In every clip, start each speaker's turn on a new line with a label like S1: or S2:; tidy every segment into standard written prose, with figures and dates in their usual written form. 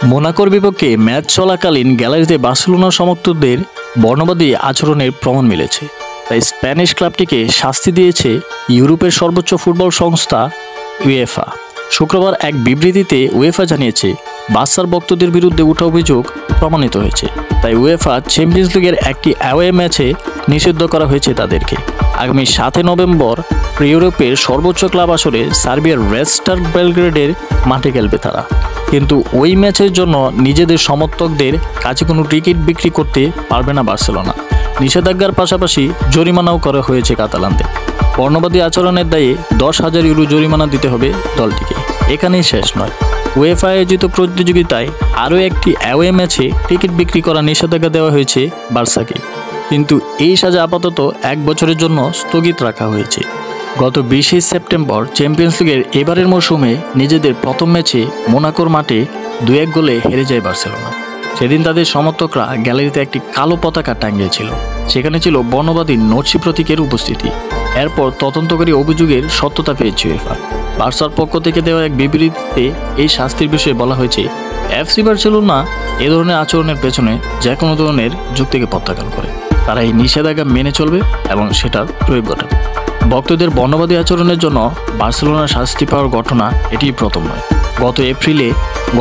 S1: মোনাকোর বিপক্ষে ম্যাচ চলাকালীন গ্যালারিতে বার্সেলোনার সমর্থকদের বর্ণবাদী আচরণের প্রমাণ মিলেছে। তাই স্প্যানিশ ক্লাবটিকে শাস্তি দিয়েছে ইউরোপের সর্বোচ্চ ফুটবল সংস্থা উয়েফা। শুক্রবার এক বিবৃতিতে উয়েফা জানিয়েছে, বার্সার ভক্তদের বিরুদ্ধে ওঠা অভিযোগ প্রমাণিত হয়েছে। তাই উয়েফা চ্যাম্পিয়ন্স লিগের একটি অ্যাওয়ে ম্যাচে নিষিদ্ধ করা হয়েছে তাদেরকে। আগামী 7 নভেম্বর ইউরোপের সর্বোচ্চ ক্লাব আসরে সার্বিয়ার রেড স্টার বেলগ্রেডের মাঠে খেলবে তারা। কিন্তু ওই ম্যাচের জন্য নিজেদের সমর্থকদের কাছে কোনো টিকিট বিক্রি করতে পারবে না বার্সেলোনা। নিষেধাজ্ঞার পাশাপাশি জরিমানাও করা হয়েছে কাতালানদের। বর্ণবাদী আচরণের দায়ে 10,000 ইউরো জরিমানা দিতে হবে দলটিকে। এখানেই শেষ নয়, উয়েফা আয়োজিত প্রতিযোগিতায় আরও একটি অ্যাওয়ে ম্যাচে টিকিট বিক্রি করা নিষেধাজ্ঞা দেওয়া হয়েছে বার্সাকে। কিন্তু এই সাজা আপাতত 1 বছরের জন্য স্থগিত রাখা হয়েছে। গত 20 সেপ্টেম্বর চ্যাম্পিয়ন্স লিগের এবারের মৌসুমে নিজেদের প্রথম ম্যাচে মোনাকোর মাঠে 2-1 গোলে হেরে যায় বার্সেলোনা। সেদিন তাদের সমর্থকরা গ্যালারিতে একটি কালো পতাকা টাঙিয়েছিল। সেখানে ছিল বর্ণবাদী নর্সি প্রতীকের উপস্থিতি। এরপর তদন্তকারী অভিযোগের সত্যতা পেয়েছে উয়েফা। বার্সার পক্ষ থেকে দেওয়া এক বিবৃতিতে এই শাস্তির বিষয়ে বলা হয়েছে, এফসি বার্সেলোনা এ ধরনের আচরণের পেছনে যে কোনো ধরনের যুক্তিকে প্রত্যাখ্যান করে। তারা এই নিষেধাজ্ঞা মেনে চলবে এবং সেটার প্রয়োগ ঘটাবে। ভক্তদের বর্ণবাদী আচরণের জন্য বার্সেলোনার শাস্তি পাওয়ার ঘটনা এটি প্রথম নয়। গত এপ্রিলে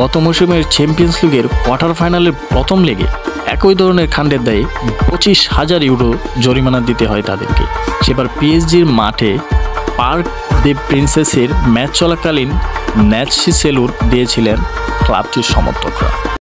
S1: গত মৌসুমের চ্যাম্পিয়ন্স লিগের কোয়ার্টার ফাইনালের প্রথম লেগে একই ধরনের কাণ্ডের দায়ে 25,000 ইউরো জরিমানা দিতে হয় তাদেরকে। সেবার পিএসজির মাঠে পার্ক দে প্রিন্সেসের ম্যাচ চলাকালীন ন্যাচি সেলুট দিয়েছিলেন ক্লাবটির সমর্থকরা।